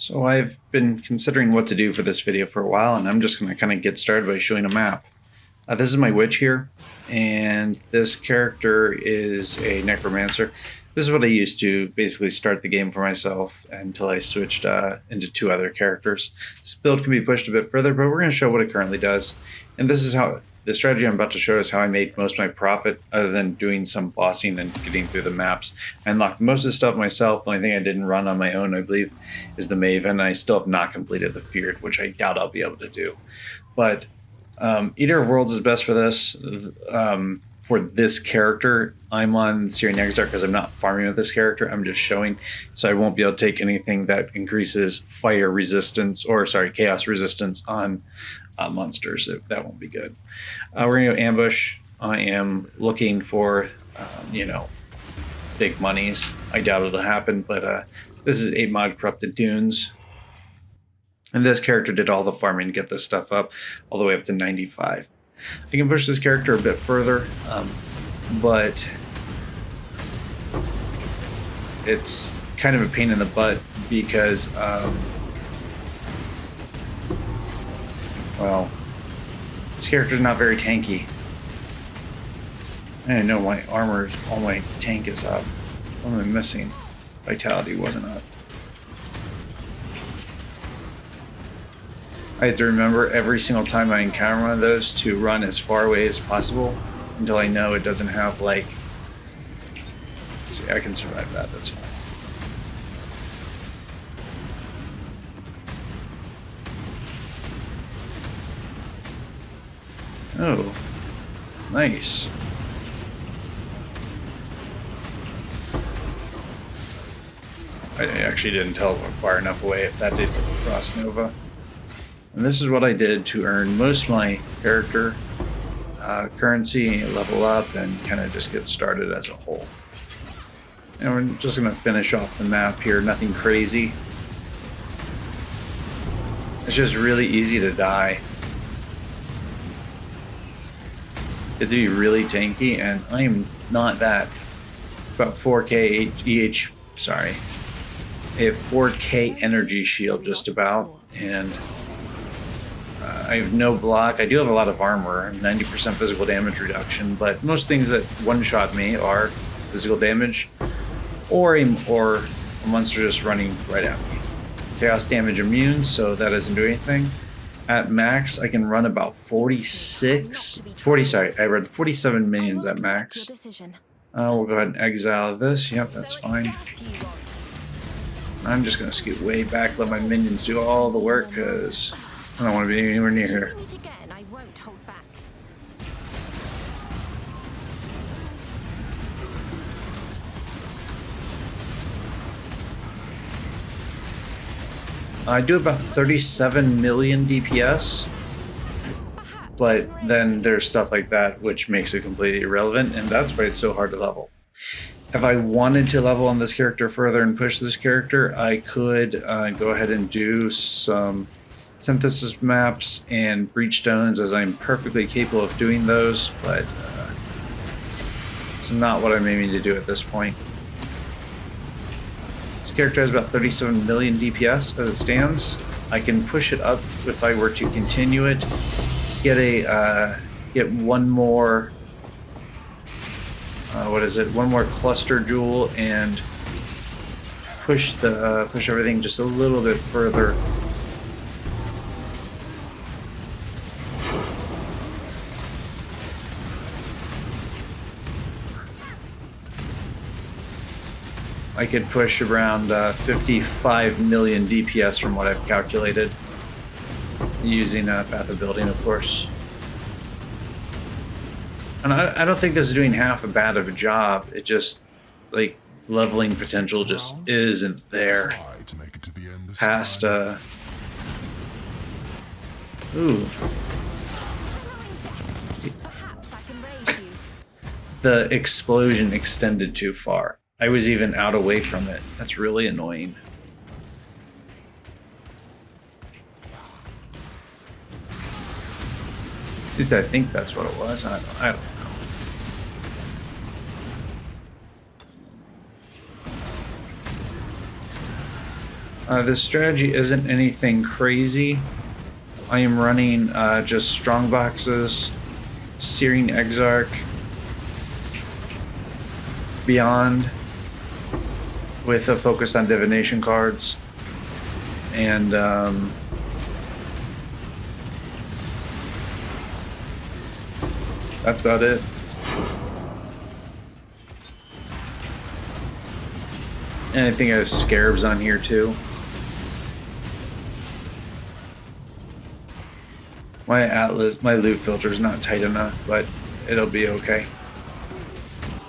So I've been considering what to do for this video for a while, and I'm just going to kind of get started by showing a map. This is my witch here, and this character is a Necromancer. This is what I used to basically start the game for myself until I switched into two other characters. This build can be pushed a bit further, but we're going to show what it currently does. And this is how the strategy I'm about to show is how I made most of my profit, other than doing some bossing and getting through the maps. I unlocked most of the stuff myself. The only thing I didn't run on my own, I believe, is the Maven. I still have not completed the Feared, which I doubt I'll be able to do. But Eater of Worlds is best for this. For this character, I'm on Syrian Exarch because I'm not farming with this character. I'm just showing, so I won't be able to take anything that increases fire resistance, or sorry, chaos resistance on monsters. That won't be good. We're going to go ambush. I am looking for, big monies. I doubt it'll happen, but this is 8 mod Corrupted Dunes. And this character did all the farming to get this stuff up all the way up to 95. I can push this character a bit further, but it's kind of a pain in the butt because, well, this character's not very tanky. I didn't know my armor, all my tank is up. What am I missing? Vitality wasn't up. I have to remember every single time I encounter one of those to run as far away as possible until I know it doesn't have, like... See, I can survive that, that's fine. Oh, nice. I actually didn't teleport far enough away if that did Frost Nova. And this is what I did to earn most of my character currency, level up, and kind of just get started as a whole. And we're just going to finish off the map here. Nothing crazy. It's just really easy to die. It's to be really tanky, and I am not that. About 4k EH, sorry. I have 4k energy shield just about, and I have no block. I do have a lot of armor, 90% physical damage reduction, but most things that one-shot me are physical damage or a monster just running right at me. Chaos damage immune, so that doesn't do anything. At max, I can run about 47 minions at max. We'll go ahead and exile this. Yep, that's fine. I'm just going to scoot way back, let my minions do all the work, because I don't want to be anywhere near here. I do about 37 million DPS, but then there's stuff like that which makes it completely irrelevant, and that's why it's so hard to level. If I wanted to level on this character further and push this character, I could go ahead and do some synthesis maps and breach stones, as I'm perfectly capable of doing those, but it's not what I'm aiming to do at this point. This character has about 37 million DPS as it stands. I can push it up if I were to continue it. Get one more. One more cluster jewel and push everything just a little bit further. I could push around 55 million DPS from what I've calculated, using Path of Building, of course. And I don't think this is doing half as bad of a job. It just, like, leveling potential just isn't there. Past, ooh. The explosion extended too far. I was even out away from it. That's really annoying. At least I think that's what it was. I don't know. This strategy isn't anything crazy. I am running just strong boxes, Searing Exarch, Beyond, with a focus on divination cards, and that's about it. And I think I have Scarabs on here too. My Atlas, my loot filter is not tight enough, but it'll be okay.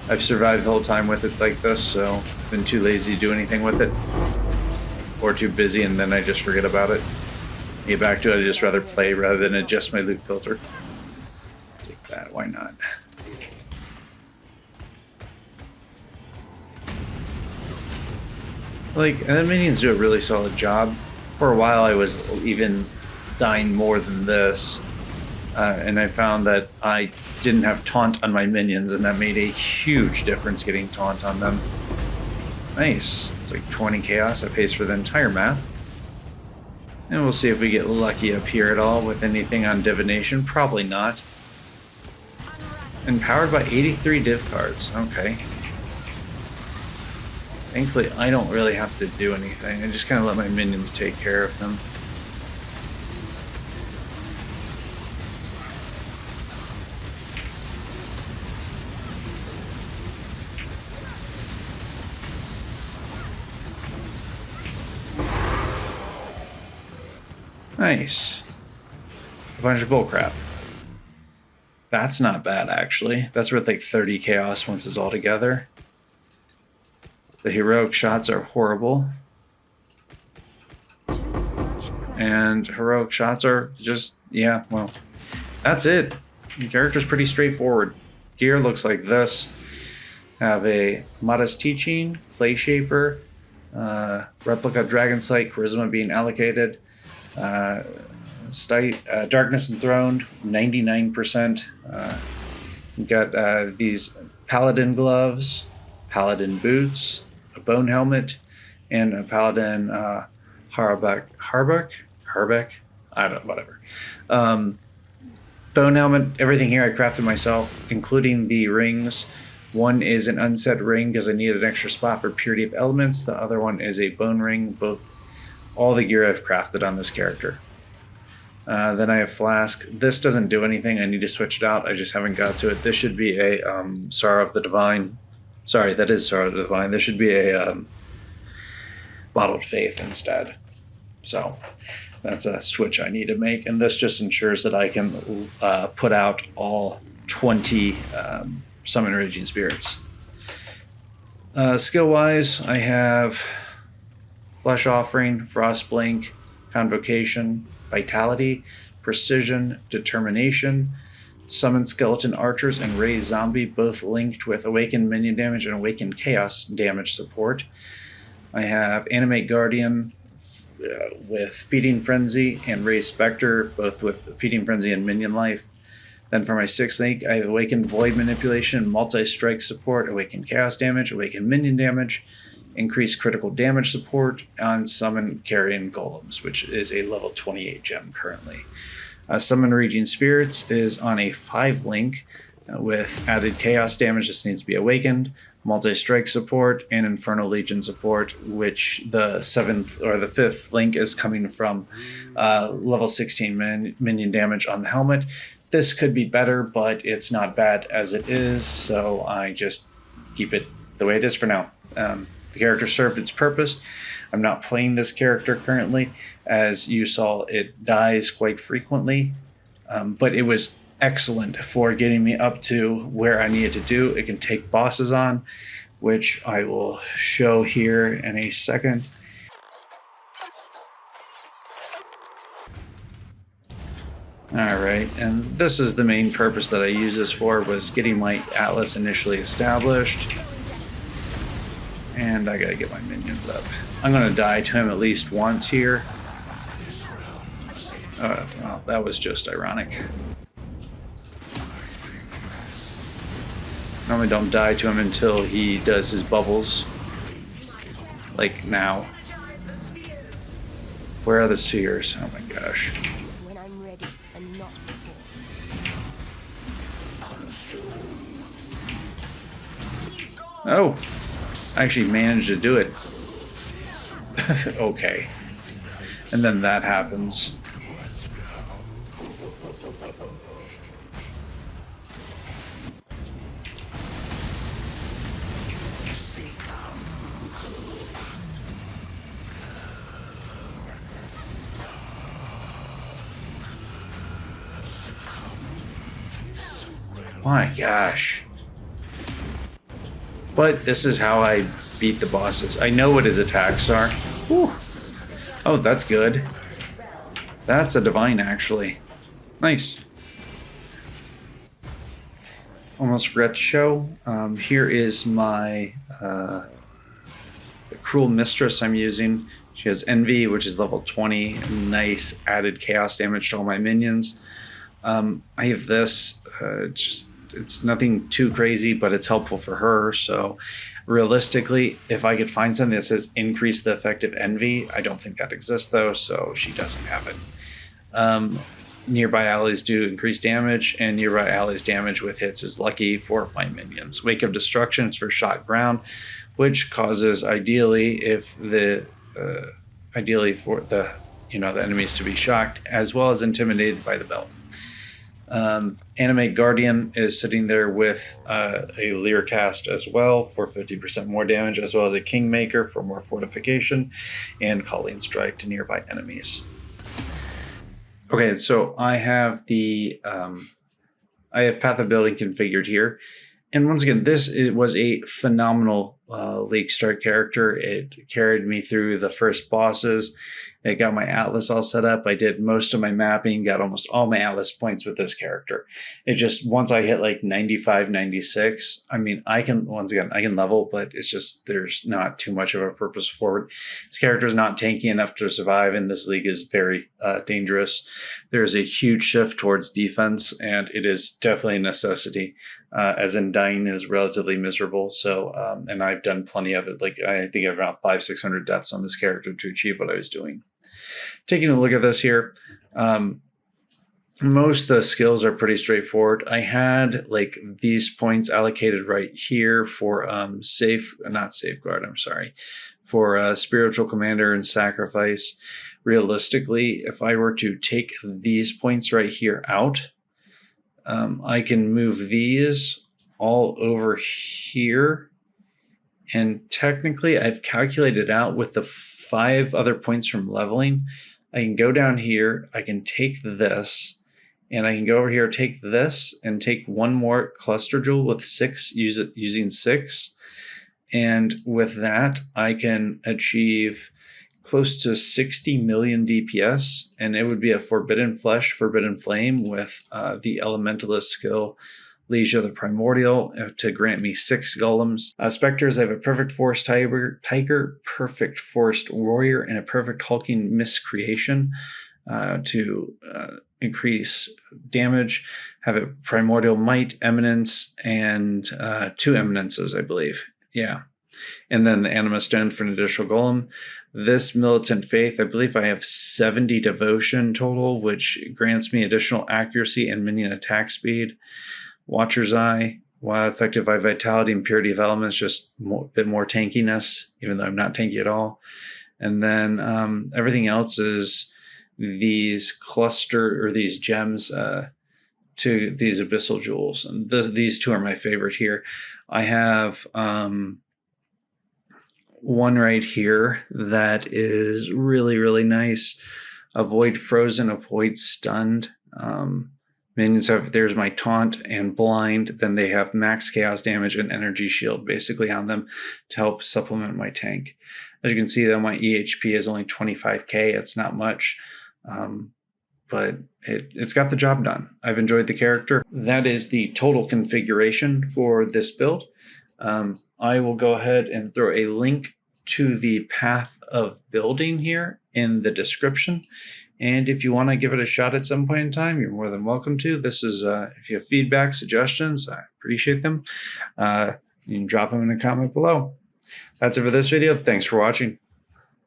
I've survived the whole time with it like this, so I've been too lazy to do anything with it. Or too busy, and then I just forget about it. Get back to it, I'd just rather play rather than adjust my loot filter. Take that, why not? Like, and the minions do a really solid job. For a while I was even dying more than this, and I found that I didn't have taunt on my minions, and that made a huge difference getting taunt on them. Nice. It's like 20 chaos. That pays for the entire map. And we'll see if we get lucky up here at all with anything on divination. Probably not. And powered by 83 div cards. Okay. Thankfully, I don't really have to do anything. I just kind of let my minions take care of them. Nice. A bunch of bullcrap. That's not bad, actually. That's worth like 30 chaos once it's all together. The heroic shots are horrible. And heroic shots are just, yeah, well, that's it. The character's pretty straightforward. Gear looks like this. Have a Modest Teaching, Clay Shaper, Replica Dragon Sight, Charisma being allocated. Darkness Enthroned, 99%. You've got these Paladin gloves, Paladin boots, a bone helmet, and a Paladin Harbeck. I don't know, whatever. Bone helmet, everything here I crafted myself, including the rings. One is an unset ring because I needed an extra spot for Purity of Elements. The other one is a bone ring. All the gear I've crafted on this character. Then I have Flask. This doesn't do anything. I need to switch it out. I just haven't got to it. This should be a Sorrow of the Divine. Sorry, that is Sorrow of the Divine. This should be a Bottled Faith instead. So that's a switch I need to make. And this just ensures that I can put out all 20 Summon Raging Spirits. Skill-wise, I have Flesh Offering, Frost Blink, Convocation, Vitality, Precision, Determination, Summon Skeleton Archers, and Raise Zombie, both linked with Awakened Minion damage and Awakened Chaos damage support. I have Animate Guardian with Feeding Frenzy and Raise Spectre, both with Feeding Frenzy and Minion Life. Then for my 6th link, I have Awakened Void Manipulation, Multi-Strike support, Awakened Chaos damage, Awakened Minion damage, increased critical damage support on Summon Carrion Golems, which is a level 28 gem currently. Summon Raging Spirits is on a 5 link with added Chaos damage. This needs to be awakened, Multi-Strike support, and Infernal Legion support, which the 7th or the 5th link is coming from level 16 minion damage on the helmet. This could be better, but it's not bad as it is, so I just keep it the way it is for now. The character served its purpose. I'm not playing this character currently. As you saw, it dies quite frequently, but it was excellent for getting me up to where I needed to do. It can take bosses on, which I will show here in a second. Alright, and this is the main purpose that I use this for, was getting my Atlas initially established. And I gotta get my minions up. I'm gonna die to him at least once here. Well, that was just ironic. Normally don't die to him until he does his bubbles. Like now. Where are the spheres? Oh my gosh. When I'm ready and not before. Oh, I actually managed to do it. Okay. And then that happens. My gosh. But this is how I beat the bosses. I know what his attacks are. Whew. Oh, that's good. That's a divine, actually. Nice. Almost forgot to show. Here is my the Cruel Mistress I'm using. She has Envy, which is level 20. Nice added chaos damage to all my minions. I have this. It's nothing too crazy, but it's helpful for her. So realistically, if I could find something that says increase the effective Envy, I don't think that exists though, so she doesn't have it. Nearby allies do increased damage, and nearby allies damage with hits is lucky for my minions. Wake of Destruction is for shot ground, which causes ideally for the enemies to be shocked as well as intimidated by the belt. Animate Guardian is sitting there with a Leer cast as well for 50% more damage, as well as a Kingmaker for more fortification, and Colleen Strike to nearby enemies. Okay, so I have Path of Building configured here. And once again, it was a phenomenal League start character. It carried me through the first bosses. It got my Atlas all set up. I did most of my mapping, got almost all my Atlas points with this character. It just, once I hit like 95, 96, I mean, I can level, but it's just, there's not too much of a purpose forward. This character is not tanky enough to survive, and this league is very dangerous. There's a huge shift towards defense, and it is definitely a necessity, as in dying is relatively miserable. So, and I've done plenty of it. Like, I think I have around 500-600 deaths on this character to achieve what I was doing. Taking a look at this here, most of the skills are pretty straightforward. I had like these points allocated right here for for Spiritual Commander and Sacrifice. Realistically, if I were to take these points right here out, I can move these all over here. And technically, I've calculated out with the 5 other points from leveling, I can go down here, I can take this, and I can go over here, take this, and take one more cluster jewel with 6, using 6. And with that, I can achieve close to 60 million DPS, and it would be a Forbidden Flesh, Forbidden Flame with the Elementalist skill, Leisure the Primordial, to grant me 6 golems. Spectres, I have a Perfect Forest Tiger, Perfect Forest Warrior, and a Perfect Hulking Miscreation to increase damage. Have a Primordial Might, Eminence, and 2 Eminences, I believe. Yeah. And then the Anima Stone for an additional golem. This Militant Faith, I believe I have 70 Devotion total, which grants me additional accuracy and minion attack speed. Watcher's Eye, while effective by Vitality and Purity of Elements, just a bit more tankiness, even though I'm not tanky at all. And then everything else is these these gems to these Abyssal Jewels. And these 2 are my favorite here. I have one right here that is really, really nice. Avoid Frozen, Avoid Stunned. Minions have, there's my Taunt and Blind. Then they have max chaos damage and energy shield basically on them to help supplement my tank. As you can see though, my EHP is only 25k. It's not much, but it's got the job done. I've enjoyed the character. That is the total configuration for this build. I will go ahead and throw a link to the Path of Building here in the description. And if you want to give it a shot at some point in time, you're more than welcome to. This is, if you have feedback, suggestions, I appreciate them. You can drop them in a comment below. That's it for this video. Thanks for watching.